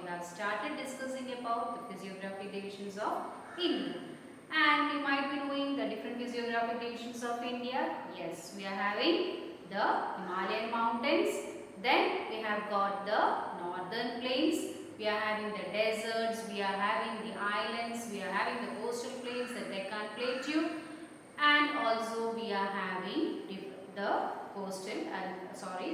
we have started discussing about the physiographic divisions of India. And you might be knowing the different physiographic divisions of India. Yes, we are having the Himalayan mountains. Then we have got the northern plains. We are having the deserts. We are having the islands. We are having the coastal plains, the Deccan Plateau. And also we are having the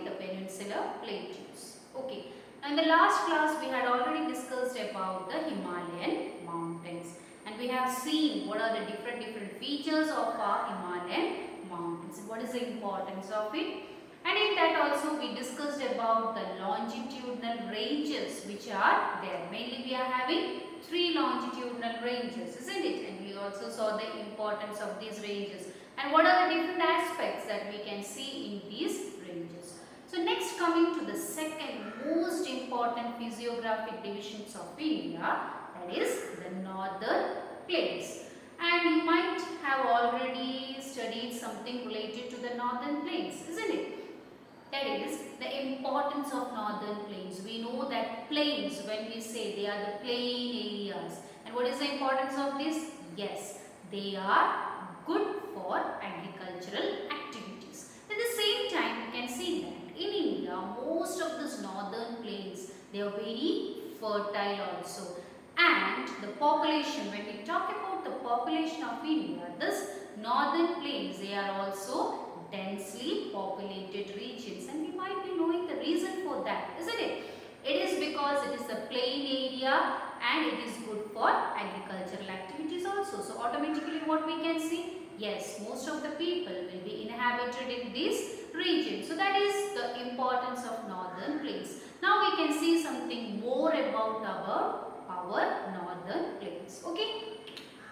the peninsular plateaus. Okay. Now in the last class we had already discussed about the Himalayan mountains, and we have seen what are the different features of our Himalayan mountains. What is the importance of it? And in that also we discussed about the longitudinal ranges which are there. Mainly we are having 3 longitudinal ranges, isn't it? And we also saw the importance of these ranges and what are the different aspects that we can see in these ranges. So next, coming to the second most important physiographic divisions of India, that is the northern plains. And you might have already studied something related to the northern plains, isn't it? That is the importance of northern plains. We know that plains, when we say they are the plain areas. And what is the importance of this? Yes, they are good for agricultural activities. At the same time, you can see that in India, most of these northern plains, they are very fertile also. And the population, when we talk about the population of India, this northern plains, they are also densely populated regions, and we might be knowing the reason for that, isn't it? It is because it is a plain area and it is good for agricultural activities also. So automatically what we can see? Yes, most of the people will be inhabited in this region. So that is the importance of northern plains. Now we can see something more about our northern plains. Okay.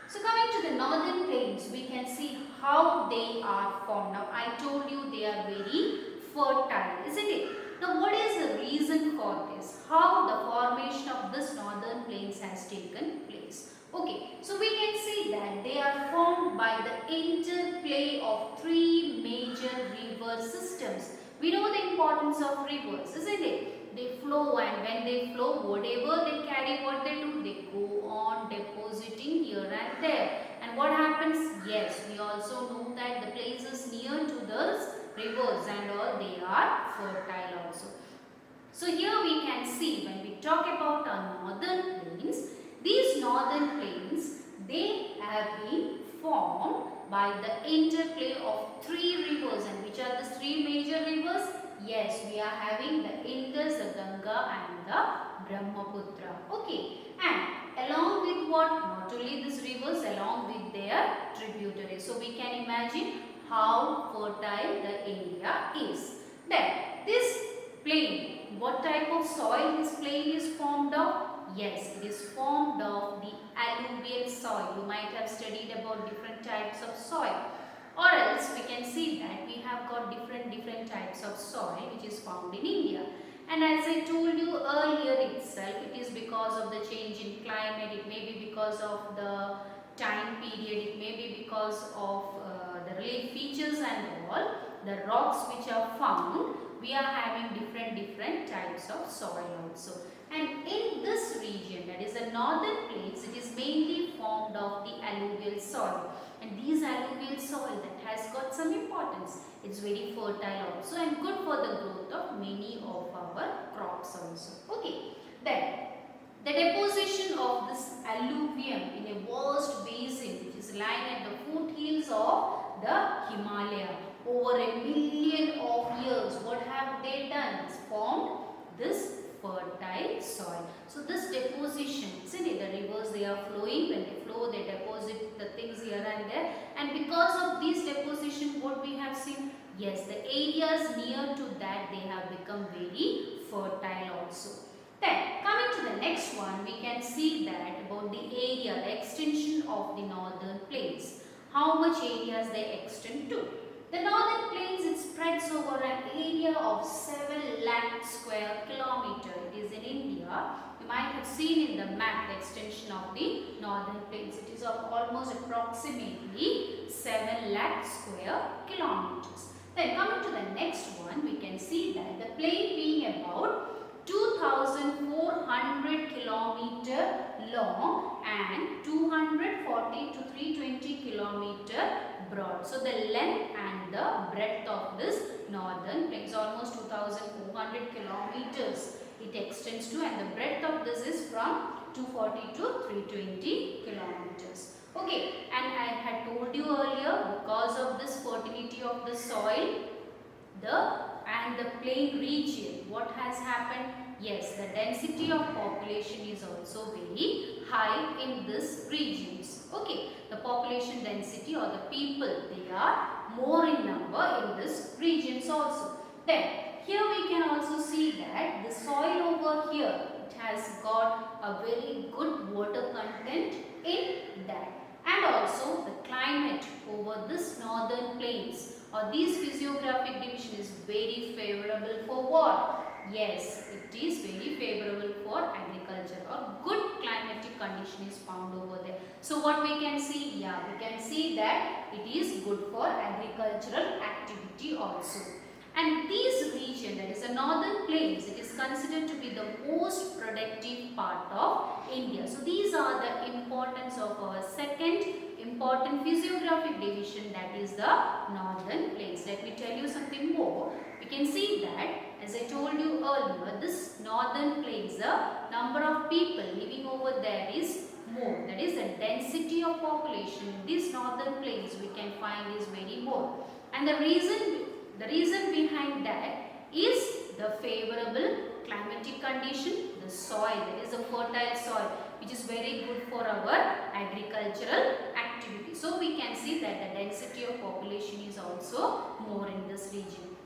So coming to the northern plains, we can see how they are formed. Now I told you they are very fertile, isn't it? Now what is the reason for this? How the formation of this northern plains has taken place? Okay, so we can see that they are formed by the interplay of 3 major river systems. We know the importance of rivers, isn't it? They flow, and when they flow, whatever they carry, what they do? They go on depositing here and there. And what happens? Yes, we also know that the places near to those rivers and all, they are fertile also. So here we can see, when we talk about our northern plains, these northern plains, they have been formed by the interplay of 3 rivers. And which are the 3 major rivers? Yes, we are having the Indus, the Ganga and the Brahmaputra. Okay, and along with what? Not only these rivers, along with their tributaries. So we can imagine how fertile the area is. Then this plain, what type of soil this plain is formed of? Yes, it is formed of the alluvial soil. You might have studied about different types of soil. Or else we can see that we have got different types of soil which is found in India. And as I told you earlier itself, it is because of the change in climate, it may be because of the time period, it may be because of the relief features and all, the rocks which are found, we are having different types of soil also. And in this region, that is the northern plains, it is mainly formed of the alluvial soil. And these alluvial soil, that has got some importance. It's very fertile also and good for the growth of many of our crops also. Okay. Then the deposition of this alluvium in a vast basin which is lying at the foothills of the Himalaya over 1 million of years. What have they done? It's formed this fertile soil. So this deposition, isn't it? The rivers, they are flowing. When they flow, they deposit the things here and there. And because of this deposition, what we have seen? Yes, the areas near to that, they have become very fertile also. Then coming to the next one, we can see that about the area, the extension of the northern plains. How much areas they extend to? The northern plains, it spreads over an area of 7 lakh square kilometer. It is in India. You might have seen in the map the extension of the northern plains. It is of almost approximately 7 lakh square kilometers. Then coming to the next one, we can see that the plain being about 2,400 100 kilometer long and 240 to 320 kilometer broad. So the length and the breadth of this northern plain is almost 2400 kilometers it extends to, and the breadth of this is from 240 to 320 kilometers. Okay, and I had told you earlier, because of this fertility of the soil, and the plain region, what has happened? Yes, the density of population is also very high in this regions. Okay, the population density or the people, they are more in number in this regions also. Then here we can also see that the soil over here, it has got a very good water content in that, and also the climate over this northern plains or these physiographic division is very favorable for what? Yes, it is very favorable for agriculture, or good climatic condition is found over there. So what we can see? Yeah, we can see that it is good for agricultural activity also. And this region, that is the northern plains, it is considered to be the most productive part of India. So these are the importance of our second important physiographic division, that is the northern plains. Let me tell you something more. We can see that, as I told you earlier, this northern plains, the number of people living over there is more. That is the density of population in these northern plains we can find is very more. And the reason behind that is the favorable climatic condition, the soil, that is a fertile soil, which is very good for our agricultural activity. So we can see that the density of population is also more in this region.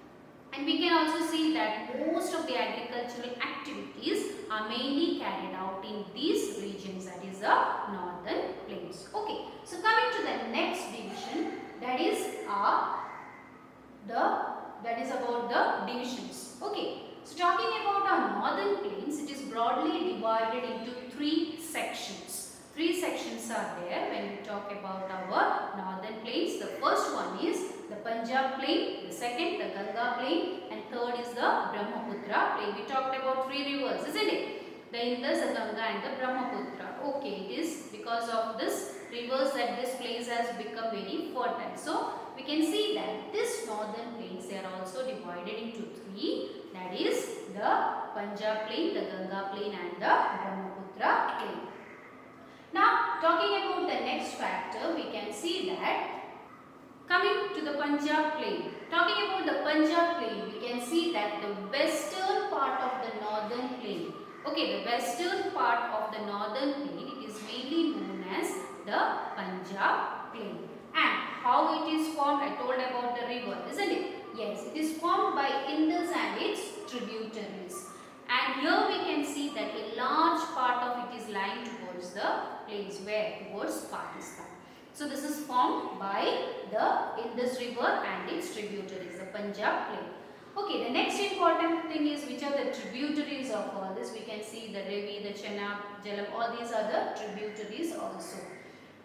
And we can also see that most of the agricultural activities are mainly carried out in these regions, that is the northern plains. Okay, so coming to the next division, that is about the divisions. Okay, so talking about our northern plains, it is broadly divided into three sections. Three sections are there when we talk about our northern plains. The first one is the Punjab plain, the second the Ganga plain, and third is the Brahmaputra plain. We talked about three rivers, isn't it? The Indus, the Ganga and the Brahmaputra. Okay, it is because of this rivers that this place has become very fertile. So we can see that this northern plains, they are also divided into three, that is the Punjab plain, the Ganga plain and the Brahmaputra plain. Now talking about the next factor, we can see that coming to the Punjab plain, talking about the Punjab plain, we can see that the western part of the northern plain, okay, the western part of the northern plain, it is mainly known as the Punjab plain. And how it is formed, I told about the river, isn't it? Yes, it is formed by Indus and its tributaries. And here we can see that a large part of it is lying towards the plains, where? Towards Pakistan. So this is formed by the Indus river and its tributaries, the Punjab plain. Okay, the next important thing is which are the tributaries of all this. We can see the Ravi, the Chenab, Jhelum, all these are the tributaries also.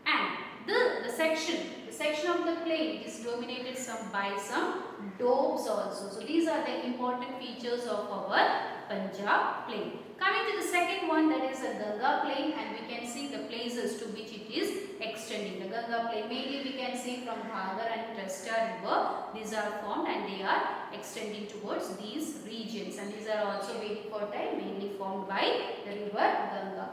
And the section of the plain is dominated by some domes also. So these are the important features of our Punjab plain. Coming to the second one, that is the Ganga plain, and we can see the places to which it is extending. The Ganga plain, mainly we can see from Bhagar and Trasta river, these are formed and they are extending towards these regions, and these are also very fertile, mainly formed by the river Ganga.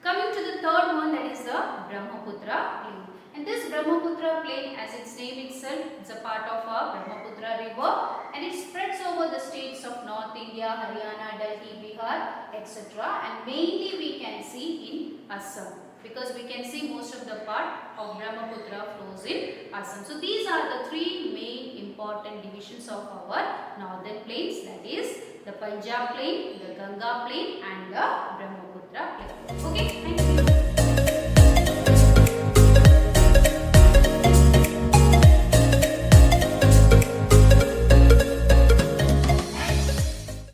Coming to the third one, that is the Brahmaputra plain. And this Brahmaputra plain, as its name itself, it's a part of our Brahmaputra river, and it spreads over the states of North India, Haryana, Delhi, Bihar, etc. And mainly we can see in Assam, because we can see most of the part of Brahmaputra flows in Assam. So these are the three main important divisions of our northern plains, that is the Punjab plain, the Ganga plain and the Brahmaputra plain. Okay, thank you.